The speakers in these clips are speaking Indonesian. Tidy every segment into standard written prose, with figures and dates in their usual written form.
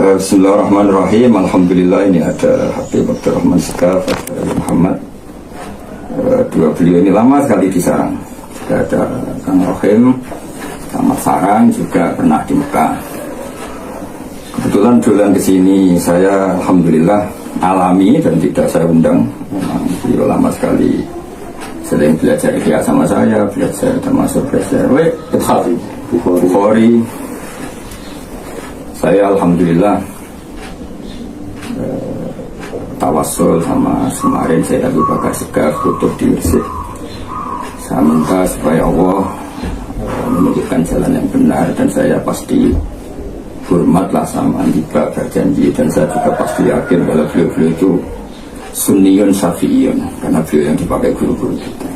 Bismillahirrahmanirrahim. Alhamdulillah ini ada Habib Abdurrahman Sekaf, ada Muhammad. Dua beliau ini lama sekali di Sarang. Juga ada Kang Rohim, Kang Sarang juga pernah di Mekah. Kebetulan dolan ke sini saya alhamdulillah alami dan tidak saya undang. Memang beliau lama sekali sering belajar dia sama saya, belajar termasuk belajar Bukhari. Saya alhamdulillah tawassul sama kemarin saya Abu Bakar Sekaf kutub di Mesir. Saya minta supaya Allah menunjukkan jalan yang benar dan saya pasti hormatlah sama Anda berjanji dan saya juga pasti yakin kalau beliau-beliau itu Sunniyun Syafi'iyun karena beliau yang dipakai guru-guru kita.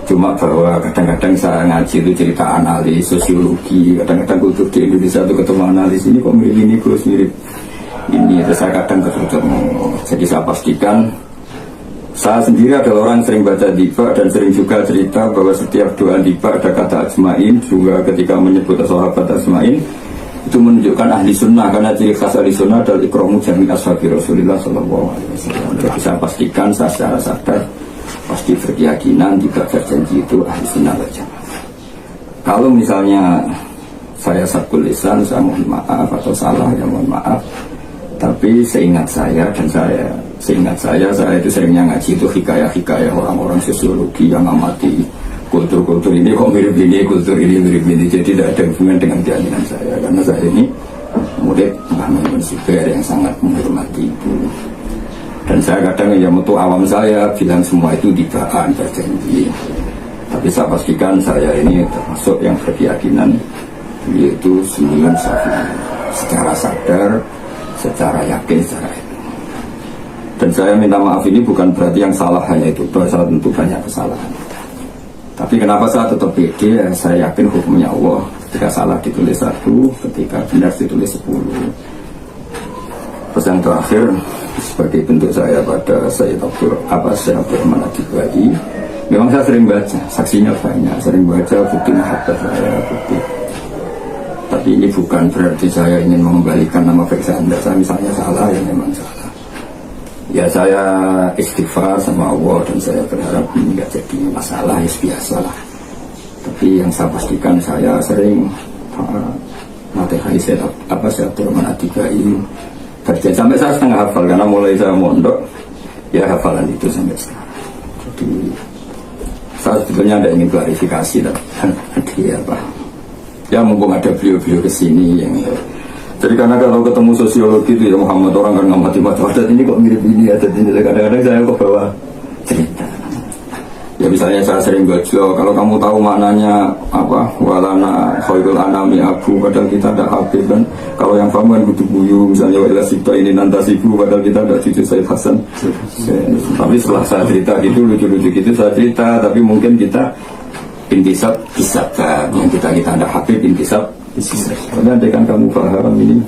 Cuma bahwa kadang-kadang saya ngaji itu cerita analis, sosiologi, kadang-kadang kultur di Indonesia itu ketemu analis ini kok mirip ini, Gus mirip ini, terus saya kadang ketemu. Jadi saya pastikan saya sendiri adalah orang yang sering baca diba dan sering juga cerita bahwa setiap doa diba ada kata ajmain, juga ketika menyebut sahabat ajmain itu menunjukkan ahli sunnah karena ciri khas ahli sunnah adalah ikramu jami' ashabi Rasulullah sallallahu alaihi wasallam. Jadi saya pastikan saya secara sadar pasti berkeyakinan juga berjanji itu ahli sunnah wal jamaah. Kalau misalnya saya sabul lisan, saya mohon maaf atau salah ya mohon maaf. Tapi seingat saya dan saya itu seringnya ngaji itu hikayah-hikayah orang-orang sosiologi yang amati kultur-kultur ini kok mirip ini, kultur ini mirip ini. Jadi tidak ada hubungan dengan keyakinan saya karena saya ini murid Mbah Maimun Zubair yang sangat menghormati itu. Dan saya kadang yang untuk awam saya bilang semua itu dibaan berjanji. Tapi saya pastikan saya ini termasuk yang berkeyakinan yaitu Sunniyun Syafi'i secara sadar, secara yakin, secara ilmu. Dan saya minta maaf ini bukan berarti yang salah hanya itu, saya tentu banyak kesalahan. Tapi kenapa saya tetap pede? Saya yakin hukumnya Allah. Ketika salah ditulis 1, ketika benar ditulis 10. Terus yang terakhir sebagai bentuk saya pada Sayyid Abdurrahman Adibai, memang saya sering baca, saksinya banyak, sering baca bukti mahabbah saya, bukti. Tapi ini bukan berarti saya ingin mengembalikan nama baik Anda. Saya misalnya salah, ya memang salah. Ya saya istighfar sama Allah dan saya berharap ini tidak jadi masalah, ya biasa lah. Tapi yang saya pastikan saya sering materi Sayyid Abdurrahman Adibai kerja sampai saya setengah hafal karena mulai saya mondok ya hafalan itu sampai sekarang. Jadi saya sebetulnya ada ingin klarifikasi tadi apa ya mumpung ada beliau-beliau kesini yang jadi karena kalau ketemu sosiologi itu ya Muhammad orang kan ngamati adat ini kok mirip ini adat ini, kadang-kadang saya kok bawa cerita ya misalnya saya sering baca kalau kamu tahu maknanya apa walana khairul anami abu padahal kita ada habib kan, kalau yang paham kan kudu buyu misalnya wailah sibta ini nantasibu padahal kita ada cucu Sayyid Hasan. Tapi setelah saya cerita gitu lucu-lucu gitu saya cerita, tapi mungkin kita intisab kisahkan yang kita ada habib intisab karena andai kan kamu paham ini.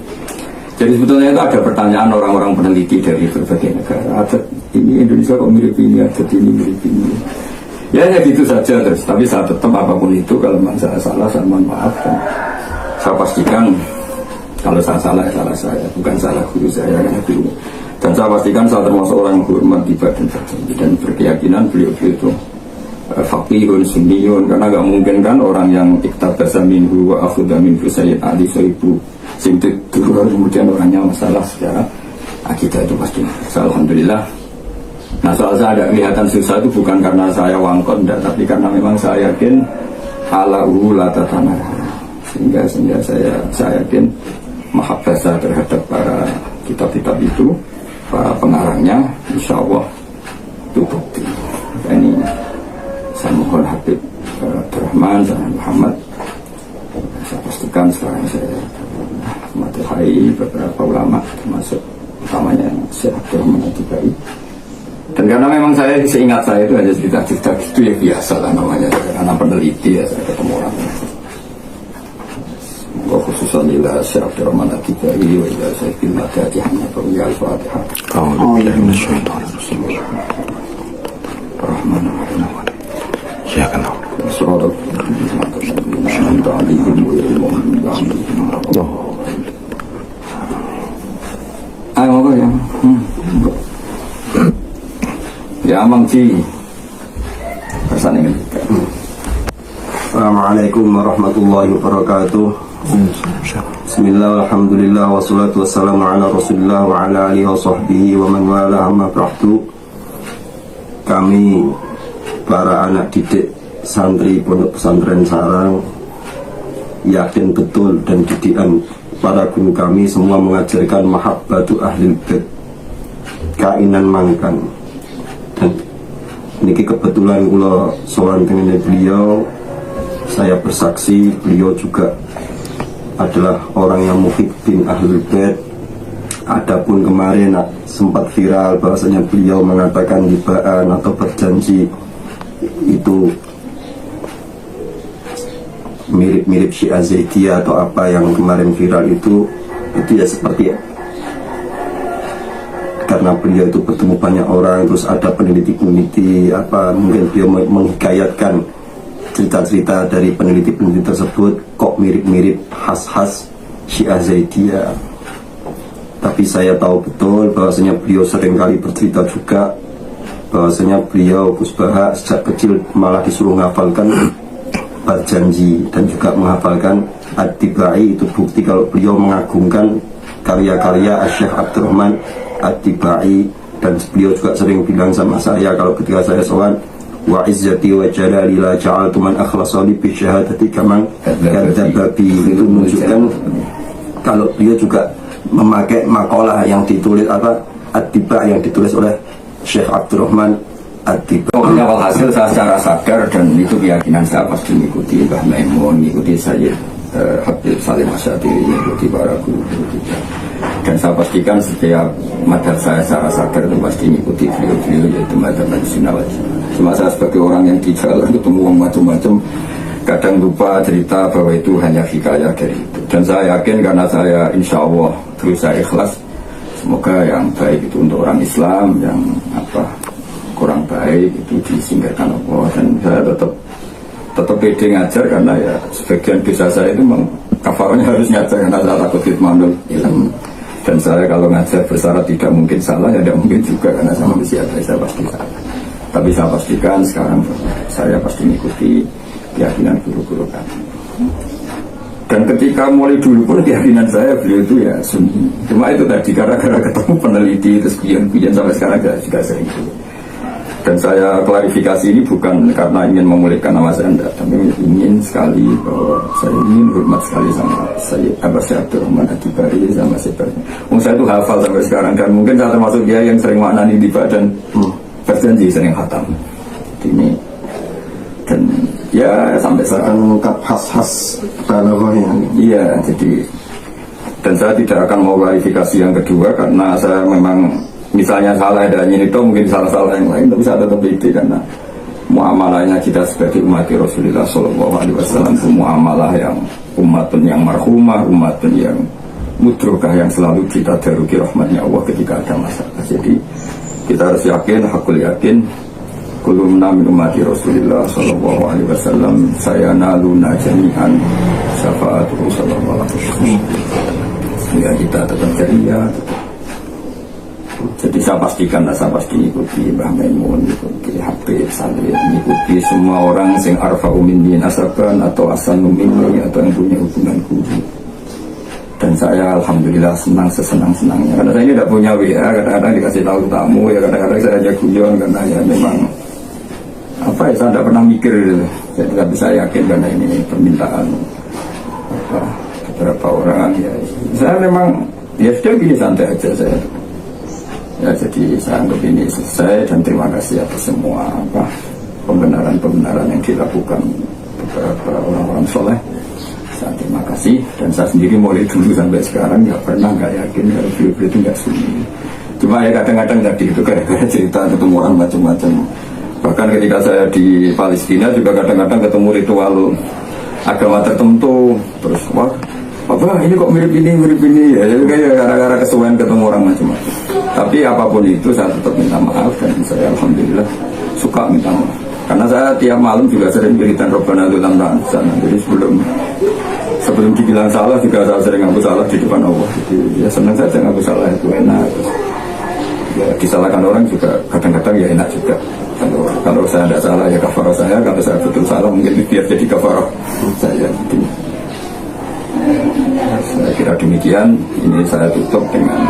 Jadi sebetulnya itu ada pertanyaan orang-orang peneliti dari berbagai negara, adat ini Indonesia kok mirip ini, adat ini mirip ini. Ya gitu saja terus, tapi saya tetap apapun itu kalau memang saya salah saya mohon maaf dan saya pastikan kalau saya salah ya salah saya, bukan salah guru saya karena guru. Dan saya pastikan saya termasuk orang yang hormat tiba dan berkeyakinan beliau-beliau itu faqihun sunniyun karena gak mungkin kan orang yang iktabasa minhu wa akhudha minhu Sayyid Ali Sohibu Sintik dulu kemudian orangnya masalah secara akidah itu pasti. Alhamdulillah. Nah soal saya ada kelihatan susah itu bukan karena saya wangkot enggak, tapi karena memang saya yakin ala'uhu la tatanah sehingga saya yakin mahabbah saya terhadap para kitab-kitab itu, para pengarangnya insya Allah itu bukti. Ini saya mohon Habib Abdurrahman dan Muhammad, saya pastikan sekarang saya materi beberapa ulama termasuk utamanya Syekh Abdurrahman Adibai. Dan karena memang saya seingat saya itu hanya cerita-cerita gitu ya biasa lah namanya karena peneliti ya saya ketemu orang. Semoga khususan ila Syekh Abdurrahman Adibai wa ila Syekh Al-Madadi Hamad wa Al-Fatihah. A'udzubillahi minasyaitonir rajim. Rahmanir-Rahim. Ya kan. Surat Al-Fatihah. yang ya Mang Ci kesan ini. Assalamualaikum warahmatullahi wabarakatuh. Bismillah, alhamdulillah, wassalatu wassalamu ala rasulillah wa ala alihi wa sahbihi wa man wala amma ba'du. Kami para anak didik santri Pondok Pesantren Sarang yakin betul dan didikan para guru kami semua mengajarkan mahabbatu ahlil bait, kainan mangkan. Dan niki kebetulan kula sowan dengan beliau, saya bersaksi beliau juga adalah orang yang muhibbin ahlul bait. Adapun kemarin sempat viral bahwasanya beliau mengatakan hibaan atau berjanji itu mirip Syiah Zaidiyah atau apa yang kemarin viral itu ya seperti karena beliau itu bertemu banyak orang, terus ada peneliti-peneliti apa, mungkin beliau menghikayatkan cerita-cerita dari peneliti-peneliti tersebut kok mirip-mirip khas-khas Syiah Zaidiyah. Tapi saya tahu betul bahwasanya beliau seringkali bercerita juga bahwasanya beliau Gus Baha sejak kecil malah disuruh menghafalkan berjanji dan juga menghafalkan At-Tibai. Itu bukti kalau beliau mengagungkan karya-karya Syekh Abdurrahman At-Tibai. Dan beliau juga sering bilang sama saya kalau ketika saya sowan, wa izzati wa jalali la ja'altu man akhlasa li bi syahadati kaman kadzababi. Itu menunjukkan kalau beliau juga memakai makalah yang ditulis apa At-Tiba yang ditulis oleh Syekh Abdurrahman At-Tiba. Awal hasil saya secara sadar dan itu keyakinan saya pasti mengikuti Mbah Maimun, mengikuti Sayyid Habib Salim Asyadili, mengikuti para guru-guru kita. Dan saya pastikan setiap madhab saya secara sadar itu pasti mengikuti beliau-beliau, yaitu madhab Sunnah wal Jamaah. Cuma saya sebagai orang yang di jalan ketemu orang macam-macam, kadang lupa cerita bahwa itu hanya hikayah dari itu. Dan saya yakin karena saya insya Allah berusaha ikhlas, semoga yang baik itu untuk orang Islam, yang apa kurang baik itu disingkirkan Allah. Dan saya tetap pede ngajar karena ya sebagian dosa saya itu memang kafarnya harus ngajar karena saya takut kitmanul ilmu. Dan saya kalau ngajar bersyarat tidak mungkin salah, ya tidak mungkin juga karena saya manusia, saya pasti salah. Tapi saya pastikan sekarang saya pasti mengikuti keyakinan guru-guru kami. Dan ketika mulai dulu pun keyakinan saya beliau itu ya sunni. Cuma itu tadi gara-gara ketemu peneliti terus guyon-guyon sampai sekarang juga sering. Dan saya klarifikasi ini bukan karena ingin memulihkan nama saya, enggak, tapi ingin sekali bahwa saya ingin hormat sekali sama saya Syekh Abdurrahman At-Tibai sama Syekh. Saya itu hafal sampai sekarang dan mungkin saya termasuk dia yang sering maknani di badan berjanji sering khatam. Ini dan ya sampai sekarang lengkap khas-khas balaghahnya. Iya, jadi dan saya tidak akan mau klarifikasi yang kedua karena saya memang misalnya salah dan ini itu mungkin salah-salah yang lain, tapi saya tetap pede karena muamalahnya kita sebagai umat Rasulullah Shallallahu Alaihi Wasallam itu muamalah yang umatun yang marhumah, umatun yang mudrokah yang selalu kita daruki rahmatnya Allah ketika ada masalah. Jadi kita harus yakin, hakul yakin kulumna min umati Rasulullah Sallallahu Alaihi Wasallam saya naluna jami'an syafa'atuhu Sallallahu Alaihi Wasallam. Ya kita tetap ceria. Jadi saya pastikan, saya pasti ikuti Mbah Maimun, ikuti Habib Salim, ikuti semua orang yang arfa'u minni nasaban atau asanu minni atau yang punya hubungan guru. Dan saya alhamdulillah senang sesenang-senangnya karena saya ini tidak punya WA, kadang-kadang dikasih tahu tamu ya, kadang-kadang saya aja guyon karena ya memang apa ya, saya tidak pernah mikir gitu. Tapi saya yakin karena ini permintaan apa, beberapa orang ya, saya memang ya sudah gini santai aja saya ya, jadi saya anggap ini selesai dan terima kasih atas semua apa pembenaran-pembenaran yang dilakukan beberapa orang-orang soleh. Saya terima kasih dan saya sendiri mulai dulu sampai sekarang nggak pernah nggak yakin kalau beliau itu nggak sunni. Cuma ya kadang-kadang tadi itu gara-gara cerita ketemu orang macam-macam. Bahkan ketika saya di Palestina juga kadang-kadang ketemu ritual agama tertentu, terus wah apa ini kok mirip ini ya, jadi kayak gara-gara kesuwen ketemu orang macam-macam. Tapi apapun itu saya tetap minta maaf dan saya alhamdulillah suka minta maaf. Karena saya tiap malam juga sering berikan Rabbana Tuhan sana. Jadi sebelum dibilang salah juga saya sering ngaku salah di depan Allah. Jadi ya senang saja ngaku salah itu enak. Ya, disalahkan orang juga kadang-kadang ya enak juga. Kalau saya tidak salah ya kafarah saya, kalau saya betul salah mungkin biar jadi kafarah saya. Saya kira demikian. Ini saya tutup dengan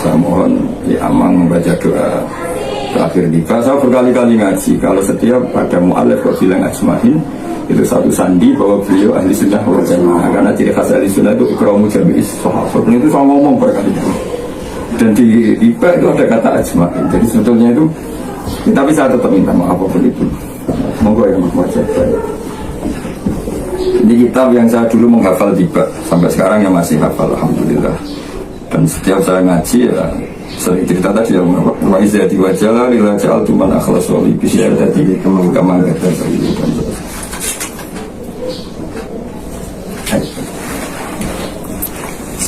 saya mohon ya Amang membaca doa terakhir nikah. Saya berkali-kali ngaji kalau setiap pada mu'alif kok bilang ajmain itu satu sandi bahwa beliau ahli sunnah wal jamaah, karena ciri khas ahli sunnah itu ikramu jami'is sahabat. Itu saya ngomong berkali-kali. Dan di IPA itu ada kata ajmain. Jadi sebetulnya itu tapi saya tetap minta maaf apapun itu. Monggo ya Mas Jabbar. Ini kitab yang saya dulu menghafal tiba sampai sekarang yang masih hafal alhamdulillah. Dan setiap saya ngaji ya sering cerita tadi ya wa izzati wa jalali la ja'altu man akhlasa li bi syahadati kama kata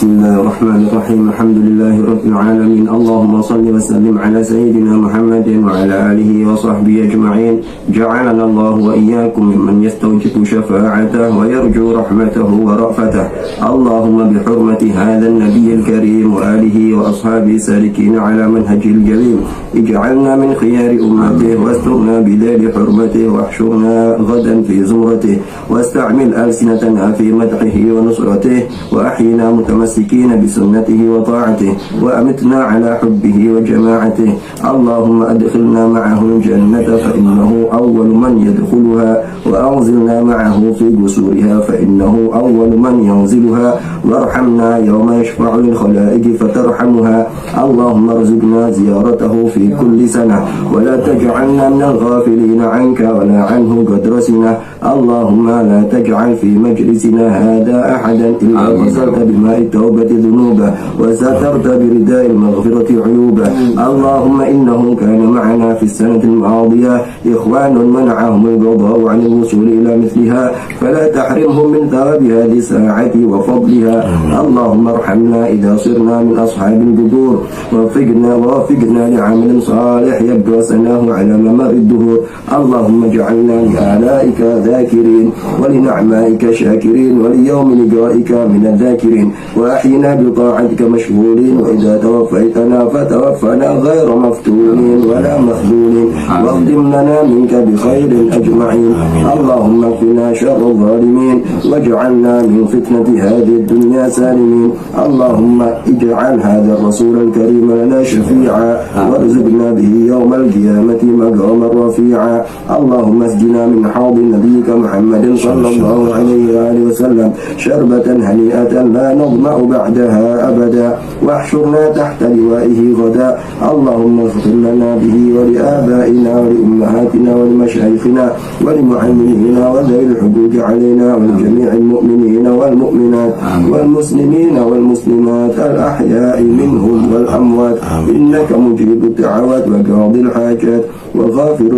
بسم الله الرحمن الرحيم الحمد لله رب العالمين اللهم صل وسلم على سيدنا محمد وعلى آله وصحبه أجمعين جعلنا الله وإياكم ممن يستوجب شفاعته ويرجو رحمته ورأفته اللهم بحرمة هذا النبي الكريم وآله وأصحابه سالكين على منهج الجليل اجعلنا من خيار أمته واسترنا بذال حرمته واحشرنا غدا في زمرته واستعمل ألسنتنا في مدحه ونصرته وأحينا متمسكين بسنته وطاعته وأمتنا على حبه وجماعته اللهم أدخلنا معه الجنة فإنه أول من يدخلها وأنزلنا معه في جسورها فإنه أول من ينزلها وارحمنا يوم يشفع للخلائق فترحمها اللهم ارزقنا زيارته في كل سنة ولا تجعلنا من الغافلين عنك ولا عنه قدر سنة اللهم لا تجعل في مجلسنا هذا أحدا إلا غسلت بماء التوبة ذنوبه وسترت برداء المغفرة عيوبه اللهم إنه كان معنا في السنة الماضية إخوان منعهم القضاء عن الوصول إلى مثلها فلا تحرمهم من ثواب هذه الساعة وفضلها اللهم ارحمنا إذا صرنا من أصحاب القبور ووفقنا لعمل صالح يبدو سناه على ممر الدهور اللهم اجعلنا لآلائك ذاكرين ولنعمائك شاكرين وليوم لقائك من الذاكرين وأحينا بطاعتك مشغولين وإذا توفيتنا فتوفنا غير مفتونين ولا مخذولين واختم لنا منك بخير أجمعين اللهم اكفنا شر الظالمين واجعلنا من فتنة هذه الدنيا سالمين اللهم اجعل هذا الرسول الكريم لنا شفيعا وارزقنا به يوم القيامة مقاما رفيعا اللهم اسقنا من حوض نبيك محمد صلى الله عليه وآله وسلم شربة هنيئة لا نظمأ بعدها أبدا واحشرنا تحت لوائه غدا اللهم اغفر لنا به ولآبائنا ولأمهاتنا ولمشايخنا ولمعلمينا وذوي الحقوق علينا ولجميع المؤمنين والمؤمنات والمسلمين والمسلمات الأحياء منهم والأموات إنك مجيب الدعوات وقاضي الحاجات وغافر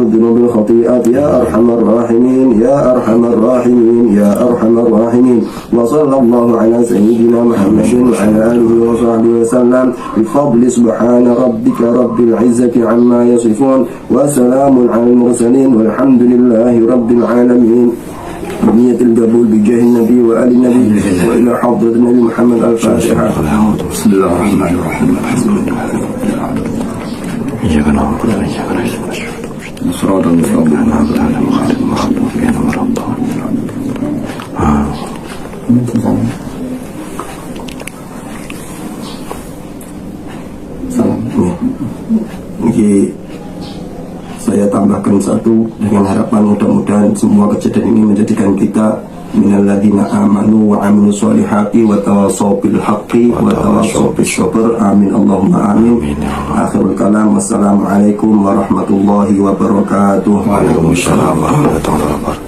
الذنوب الخطيئات يا أرحم الراحمين يا أرحم الراحمين يا أرحم الراحمين وصلى الله على سيدنا محمد وعلى آله وصحبه وسلم بفضل سبحان ربك رب العزة عما يصفون وسلام على المرسلين والحمد لله رب العالمين بنية القبول بجاه النبي وآل النبي وإلى حضرة النبي محمد الفاتحة. بسم الله الرحمن الرحيم الحمد لله رب العالمين إياك نعبد وإياك نستعين صراط المستقيم Ini saya tambahkan satu dengan harapan mudah-mudahan semua kejadian ini menjadikan kita minalladzina amanu wa amilu sholihati wa tawassaw bil haqqi wa tawassaw bis sabr amin Allahumma amin. Akhirul kalam wassalamualaikum warahmatullahi wabarakatuh. Waalaikumsalam warahmatullahi wabarakatuh.